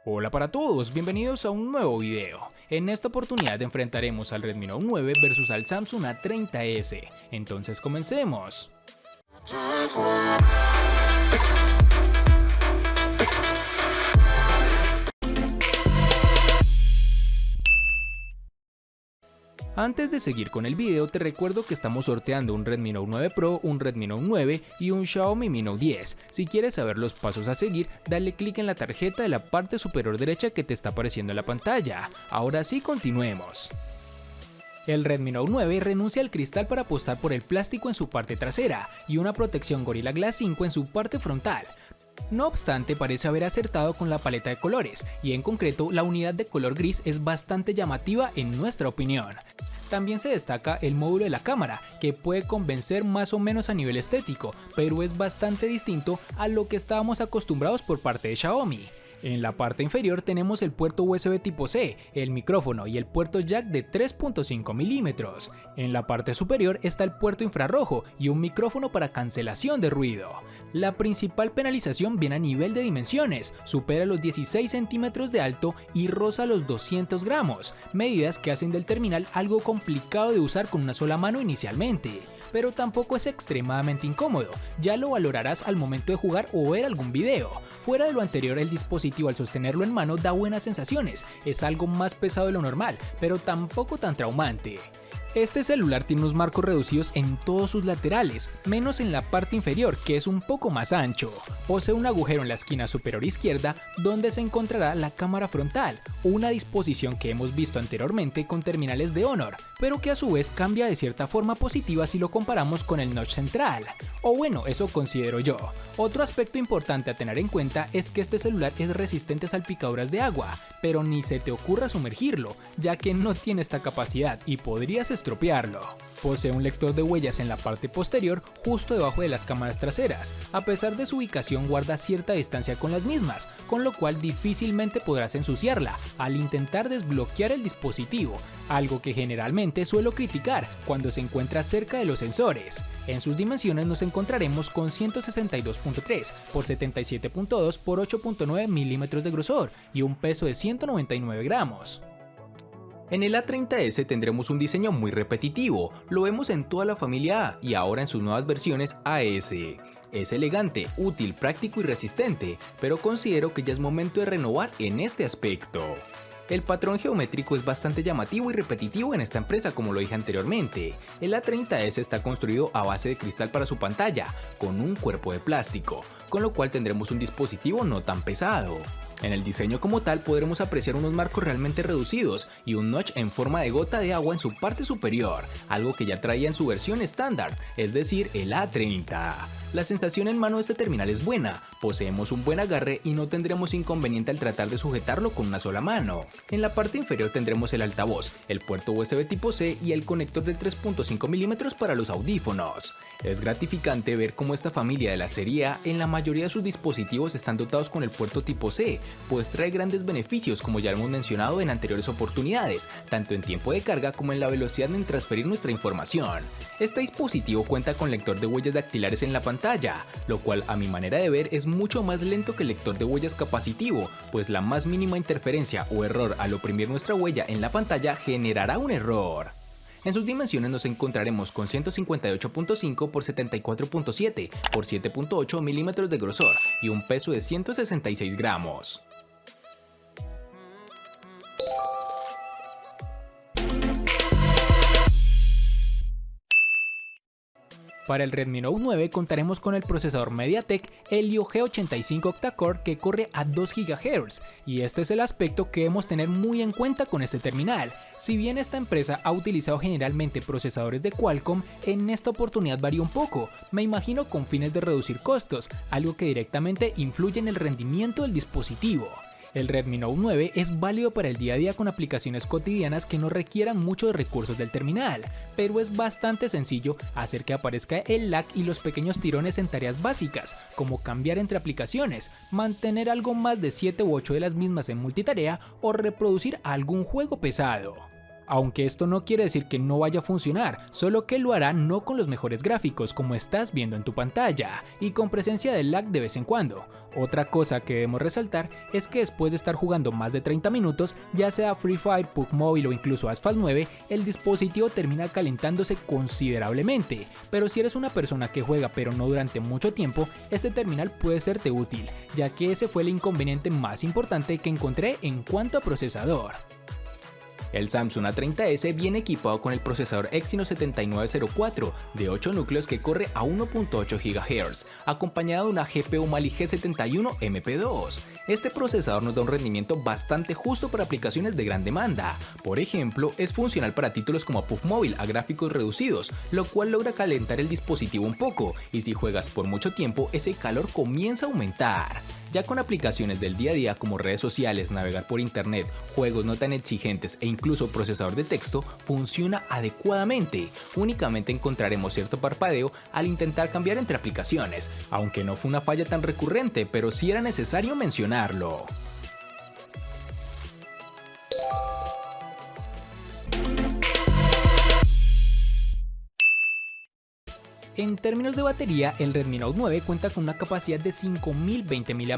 Hola para todos, bienvenidos a un nuevo video. En esta oportunidad enfrentaremos al Redmi Note 9 versus al Samsung A30s. Entonces comencemos. Antes de seguir con el video, te recuerdo que estamos sorteando un Redmi Note 9 Pro, un Redmi Note 9 y un Xiaomi Mi Note 10. Si quieres saber los pasos a seguir, dale clic en la tarjeta de la parte superior derecha que te está apareciendo en la pantalla. Ahora sí, continuemos. El Redmi Note 9 renuncia al cristal para apostar por el plástico en su parte trasera y una protección Gorilla Glass 5 en su parte frontal. No obstante, parece haber acertado con la paleta de colores, y en concreto la unidad de color gris es bastante llamativa en nuestra opinión. También se destaca el módulo de la cámara, que puede convencer más o menos a nivel estético, pero es bastante distinto a lo que estábamos acostumbrados por parte de Xiaomi. En la parte inferior tenemos el puerto USB tipo C, el micrófono y el puerto jack de 3.5 mm. En la parte superior está el puerto infrarrojo y un micrófono para cancelación de ruido. La principal penalización viene a nivel de dimensiones, supera los 16 centímetros de alto y roza los 200 gramos, medidas que hacen del terminal algo complicado de usar con una sola mano inicialmente. Pero tampoco es extremadamente incómodo, ya lo valorarás al momento de jugar o ver algún video. Fuera de lo anterior, el dispositivo al sostenerlo en mano da buenas sensaciones, es algo más pesado de lo normal, pero tampoco tan traumante. Este celular tiene unos marcos reducidos en todos sus laterales, menos en la parte inferior, que es un poco más ancho. Posee un agujero en la esquina superior izquierda donde se encontrará la cámara frontal, una disposición que hemos visto anteriormente con terminales de Honor, pero que a su vez cambia de cierta forma positiva si lo comparamos con el notch central. O bueno, eso considero yo. Otro aspecto importante a tener en cuenta es que este celular es resistente a salpicaduras de agua, pero ni se te ocurra sumergirlo, ya que no tiene esta capacidad y podrías estropearlo. Posee un lector de huellas en la parte posterior, justo debajo de las cámaras traseras. A pesar de su ubicación, guarda cierta distancia con las mismas, con lo cual difícilmente podrás ensuciarla al intentar desbloquear el dispositivo, algo que generalmente suelo criticar cuando se encuentra cerca de los sensores. En sus dimensiones nos encontraremos con 162.3 por 77.2 por 8.9 milímetros de grosor y un peso de 199 gramos. En el A30s tendremos un diseño muy repetitivo, lo vemos en toda la familia A y ahora en sus nuevas versiones AS. Es elegante, útil, práctico y resistente, pero considero que ya es momento de renovar en este aspecto. El patrón geométrico es bastante llamativo y repetitivo en esta empresa, como lo dije anteriormente. El A30s está construido a base de cristal para su pantalla, con un cuerpo de plástico, con lo cual tendremos un dispositivo no tan pesado. En el diseño como tal podremos apreciar unos marcos realmente reducidos y un notch en forma de gota de agua en su parte superior, algo que ya traía en su versión estándar, es decir, el A30. La sensación en mano de este terminal es buena, poseemos un buen agarre y no tendremos inconveniente al tratar de sujetarlo con una sola mano. En la parte inferior tendremos el altavoz, el puerto USB tipo C y el conector de 3.5 mm para los audífonos. Es gratificante ver cómo esta familia de la serie A en la mayoría de sus dispositivos están dotados con el puerto tipo C, pues trae grandes beneficios como ya hemos mencionado en anteriores oportunidades, tanto en tiempo de carga como en la velocidad en transferir nuestra información. Este dispositivo cuenta con lector de huellas dactilares en la pantalla, lo cual a mi manera de ver es mucho más lento que el lector de huellas capacitivo, pues la más mínima interferencia o error al oprimir nuestra huella en la pantalla generará un error. En sus dimensiones nos encontraremos con 158.5 por 74.7 por 7.8 milímetros de grosor y un peso de 166 gramos. Para el Redmi Note 9 contaremos con el procesador MediaTek Helio G85 octa-core que corre a 2 GHz, y este es el aspecto que debemos tener muy en cuenta con este terminal. Si bien esta empresa ha utilizado generalmente procesadores de Qualcomm, en esta oportunidad varía un poco, me imagino con fines de reducir costos, algo que directamente influye en el rendimiento del dispositivo. El Redmi Note 9 es válido para el día a día con aplicaciones cotidianas que no requieran muchos recursos del terminal, pero es bastante sencillo hacer que aparezca el lag y los pequeños tirones en tareas básicas, como cambiar entre aplicaciones, mantener algo más de 7 u 8 de las mismas en multitarea o reproducir algún juego pesado. Aunque esto no quiere decir que no vaya a funcionar, solo que lo hará no con los mejores gráficos como estás viendo en tu pantalla, y con presencia de lag de vez en cuando. Otra cosa que debemos resaltar es que después de estar jugando más de 30 minutos, ya sea Free Fire, PUBG Mobile o incluso Asphalt 9, el dispositivo termina calentándose considerablemente, pero si eres una persona que juega pero no durante mucho tiempo, este terminal puede serte útil, ya que ese fue el inconveniente más importante que encontré en cuanto a procesador. El Samsung A30s viene equipado con el procesador Exynos 7904 de 8 núcleos que corre a 1.8 GHz, acompañado de una GPU Mali G71 MP2. Este procesador nos da un rendimiento bastante justo para aplicaciones de gran demanda. Por ejemplo, es funcional para títulos como PUBG Mobile a gráficos reducidos, lo cual logra calentar el dispositivo un poco, y si juegas por mucho tiempo, ese calor comienza a aumentar. Ya con aplicaciones del día a día como redes sociales, navegar por internet, juegos no tan exigentes e incluso procesador de texto, funciona adecuadamente. Únicamente encontraremos cierto parpadeo al intentar cambiar entre aplicaciones, aunque no fue una falla tan recurrente, pero sí era necesario mencionarlo. En términos de batería, el Redmi Note 9 cuenta con una capacidad de 5020 mAh,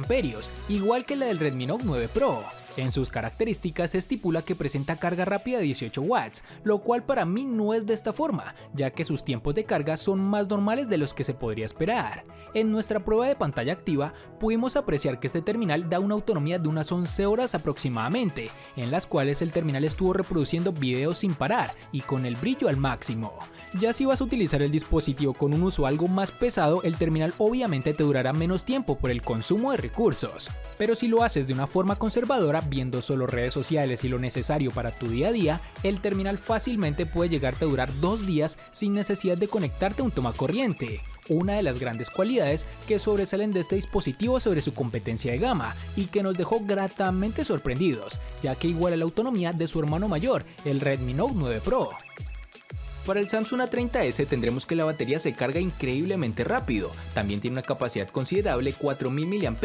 igual que la del Redmi Note 9 Pro. En sus características se estipula que presenta carga rápida de 18 watts, lo cual para mí no es de esta forma, ya que sus tiempos de carga son más normales de los que se podría esperar. En nuestra prueba de pantalla activa, pudimos apreciar que este terminal da una autonomía de unas 11 horas aproximadamente, en las cuales el terminal estuvo reproduciendo videos sin parar y con el brillo al máximo. Ya si vas a utilizar el dispositivo con un uso algo más pesado, el terminal obviamente te durará menos tiempo por el consumo de recursos, pero si lo haces de una forma conservadora, viendo solo redes sociales y lo necesario para tu día a día, el terminal fácilmente puede llegarte a durar 2 días sin necesidad de conectarte a un tomacorriente. Una de las grandes cualidades que sobresalen de este dispositivo sobre su competencia de gama y que nos dejó gratamente sorprendidos, ya que iguala la autonomía de su hermano mayor, el Redmi Note 9 Pro. Para el Samsung A30s tendremos que la batería se carga increíblemente rápido, también tiene una capacidad considerable 4000 mAh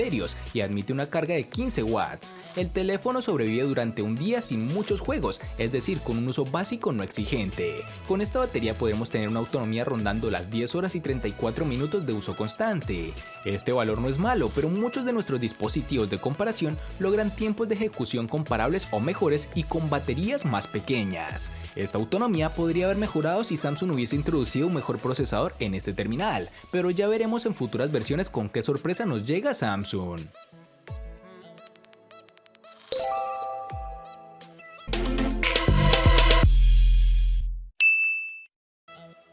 y admite una carga de 15 watts. El teléfono sobrevive durante un día sin muchos juegos, es decir, con un uso básico no exigente. Con esta batería podremos tener una autonomía rondando las 10 horas y 34 minutos de uso constante. Este valor no es malo, pero muchos de nuestros dispositivos de comparación logran tiempos de ejecución comparables o mejores y con baterías más pequeñas. Esta autonomía podría haber mejorado si Samsung hubiese introducido un mejor procesador en este terminal, pero ya veremos en futuras versiones con qué sorpresa nos llega Samsung.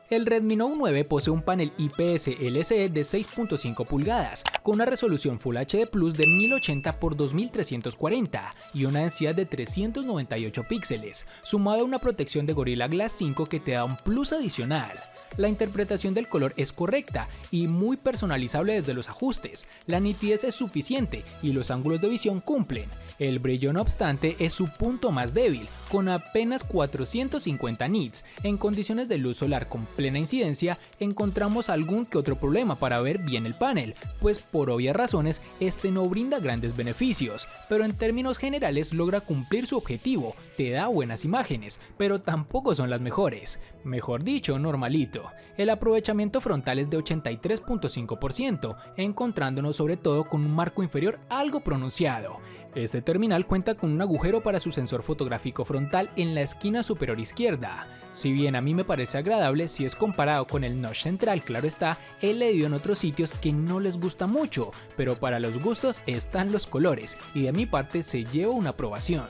El Redmi Note 9 posee un panel IPS LCD de 6.5 pulgadas, con una resolución Full HD Plus de 1080 x 2340 y una densidad de 398 píxeles, sumado a una protección de Gorilla Glass 5 que te da un plus adicional. La interpretación del color es correcta y muy personalizable desde los ajustes, la nitidez es suficiente y los ángulos de visión cumplen. El brillo, no obstante, es su punto más débil, con apenas 450 nits. En condiciones de luz solar con plena incidencia, encontramos algún que otro problema para ver bien el panel, pues por obvias razones este no brinda grandes beneficios, pero en términos generales logra cumplir su objetivo, te da buenas imágenes, pero tampoco son las mejores. Mejor dicho, normalito. El aprovechamiento frontal es de 83.5%, encontrándonos sobre todo con un marco inferior algo pronunciado. Este terminal cuenta con un agujero para su sensor fotográfico frontal en la esquina superior izquierda. Si bien a mí me parece agradable si es comparado con el notch central, claro está, he leído en otros sitios que no les gusta mucho, pero para los gustos están los colores y de mi parte se lleva una aprobación.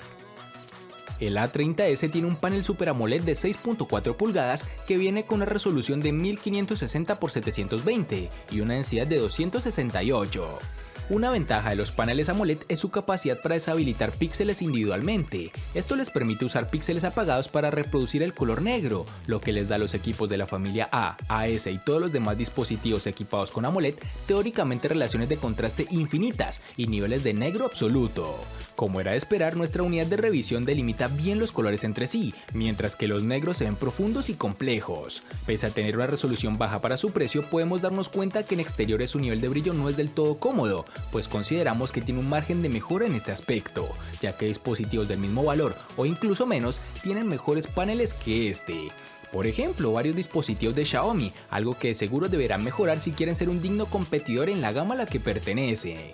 El A30s tiene un panel Super AMOLED de 6.4 pulgadas que viene con una resolución de 1560 x 720 y una densidad de 268. Una ventaja de los paneles AMOLED es su capacidad para deshabilitar píxeles individualmente. Esto les permite usar píxeles apagados para reproducir el color negro, lo que les da a los equipos de la familia A, AS y todos los demás dispositivos equipados con AMOLED teóricamente relaciones de contraste infinitas y niveles de negro absoluto. Como era de esperar, nuestra unidad de revisión delimita bien los colores entre sí, mientras que los negros se ven profundos y complejos. Pese a tener una resolución baja para su precio, podemos darnos cuenta que en exteriores su nivel de brillo no es del todo cómodo, pues consideramos que tiene un margen de mejora en este aspecto, ya que dispositivos del mismo valor o incluso menos tienen mejores paneles que este. Por ejemplo, varios dispositivos de Xiaomi, algo que de seguro deberán mejorar si quieren ser un digno competidor en la gama a la que pertenece.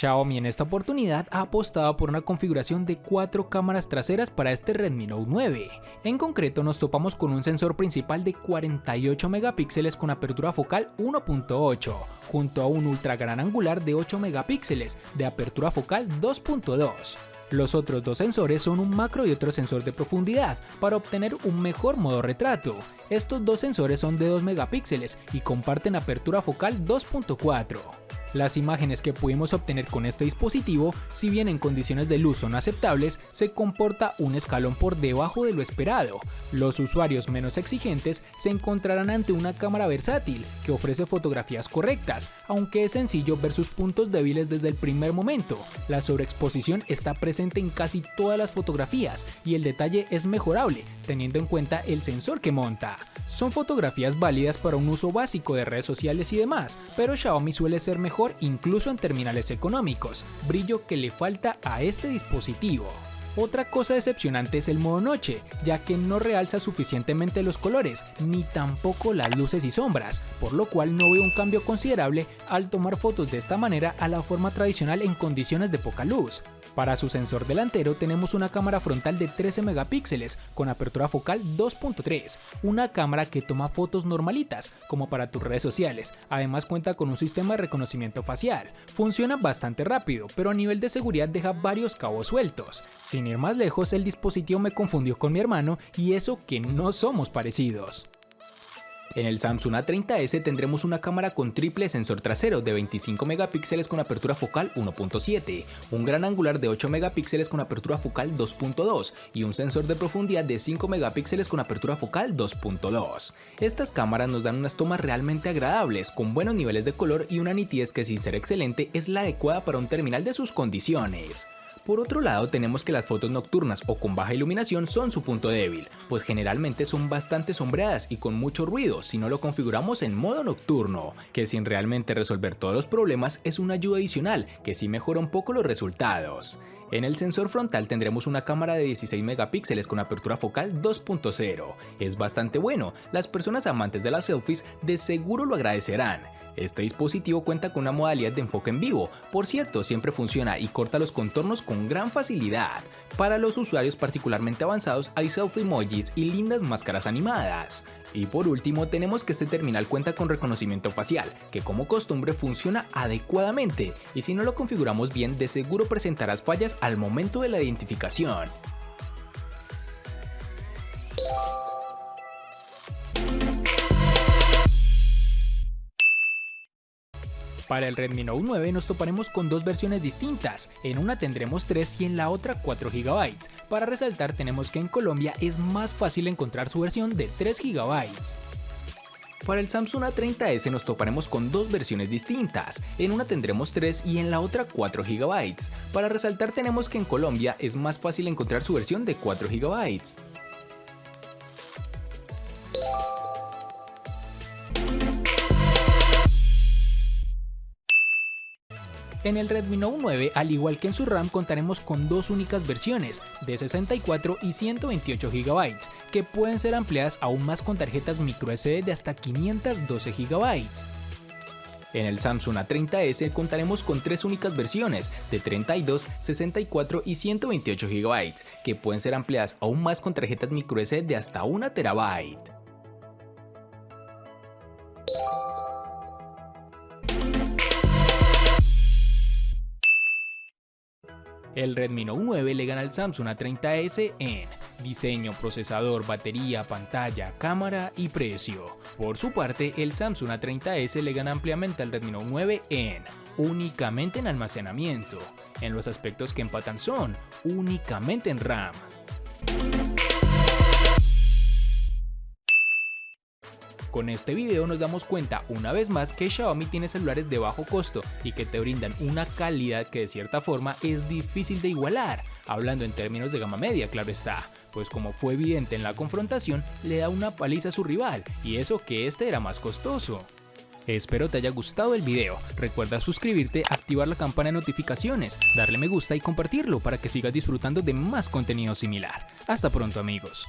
Xiaomi en esta oportunidad ha apostado por una configuración de 4 cámaras traseras para este Redmi Note 9. En concreto nos topamos con un sensor principal de 48 megapíxeles con apertura focal 1.8, junto a un ultra gran angular de 8 megapíxeles de apertura focal 2.2. Los otros dos sensores son un macro y otro sensor de profundidad para obtener un mejor modo retrato. Estos dos sensores son de 2 megapíxeles y comparten apertura focal 2.4. Las imágenes que pudimos obtener con este dispositivo, si bien en condiciones de luz son aceptables, se comporta un escalón por debajo de lo esperado. Los usuarios menos exigentes se encontrarán ante una cámara versátil que ofrece fotografías correctas, aunque es sencillo ver sus puntos débiles desde el primer momento. La sobreexposición está presente en casi todas las fotografías y el detalle es mejorable, teniendo en cuenta el sensor que monta. Son fotografías válidas para un uso básico de redes sociales y demás, pero Xiaomi suele ser mejor incluso en terminales económicos, brillo que le falta a este dispositivo. Otra cosa decepcionante es el modo noche, ya que no realza suficientemente los colores, ni tampoco las luces y sombras, por lo cual no veo un cambio considerable al tomar fotos de esta manera a la forma tradicional en condiciones de poca luz. Para su sensor delantero tenemos una cámara frontal de 13 megapíxeles con apertura focal 2.3, una cámara que toma fotos normalitas como para tus redes sociales, además cuenta con un sistema de reconocimiento facial, funciona bastante rápido pero a nivel de seguridad deja varios cabos sueltos. Sin ir más lejos, el dispositivo me confundió con mi hermano y eso que no somos parecidos. En el Samsung A30s tendremos una cámara con triple sensor trasero de 25 megapíxeles con apertura focal 1.7, un gran angular de 8 megapíxeles con apertura focal 2.2 y un sensor de profundidad de 5 megapíxeles con apertura focal 2.2. Estas cámaras nos dan unas tomas realmente agradables, con buenos niveles de color y una nitidez que, sin ser excelente, es la adecuada para un terminal de sus condiciones. Por otro lado, tenemos que las fotos nocturnas o con baja iluminación son su punto débil, pues generalmente son bastante sombreadas y con mucho ruido si no lo configuramos en modo nocturno, que sin realmente resolver todos los problemas es una ayuda adicional que sí mejora un poco los resultados. En el sensor frontal tendremos una cámara de 16 megapíxeles con apertura focal 2.0. Es bastante bueno, las personas amantes de las selfies de seguro lo agradecerán. Este dispositivo cuenta con una modalidad de enfoque en vivo, por cierto, siempre funciona y corta los contornos con gran facilidad. Para los usuarios particularmente avanzados hay selfie emojis y lindas máscaras animadas. Y por último tenemos que este terminal cuenta con reconocimiento facial, que como costumbre funciona adecuadamente y si no lo configuramos bien de seguro presentarás fallas al momento de la identificación. Para el Redmi Note 9 nos toparemos con dos versiones distintas, en una tendremos 3 y en la otra 4 GB. Para resaltar tenemos que en Colombia es más fácil encontrar su versión de 3 GB. Para el Samsung A30s nos toparemos con dos versiones distintas, en una tendremos 3 y en la otra 4 GB. Para resaltar tenemos que en Colombia es más fácil encontrar su versión de 4 GB. En el Redmi Note 9, al igual que en su RAM, contaremos con dos únicas versiones, de 64 y 128 GB, que pueden ser ampliadas aún más con tarjetas microSD de hasta 512 GB. En el Samsung A30s contaremos con tres únicas versiones, de 32, 64 y 128 GB, que pueden ser ampliadas aún más con tarjetas microSD de hasta 1 TB. El Redmi Note 9 le gana al Samsung A30s en diseño, procesador, batería, pantalla, cámara y precio. Por su parte, el Samsung A30s le gana ampliamente al Redmi Note 9 únicamente en almacenamiento. En los aspectos que empatan son únicamente en RAM. Con este video nos damos cuenta una vez más que Xiaomi tiene celulares de bajo costo y que te brindan una calidad que de cierta forma es difícil de igualar, hablando en términos de gama media, claro está, pues como fue evidente en la confrontación, le da una paliza a su rival, y eso que este era más costoso. Espero te haya gustado el video, recuerda suscribirte, activar la campana de notificaciones, darle me gusta y compartirlo para que sigas disfrutando de más contenido similar. Hasta pronto amigos.